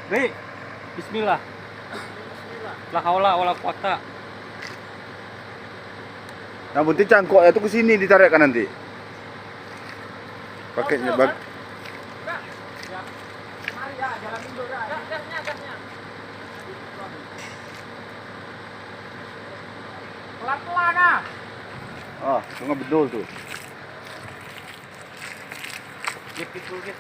Baik. Bismillah. La haula wala quwata. Yang penting cangkoknya tuh ke sini ditarikkan nanti. Pakainya bag. Pelan-pelan ah. Ah, tengah bedul tuh. Gitu, gitu.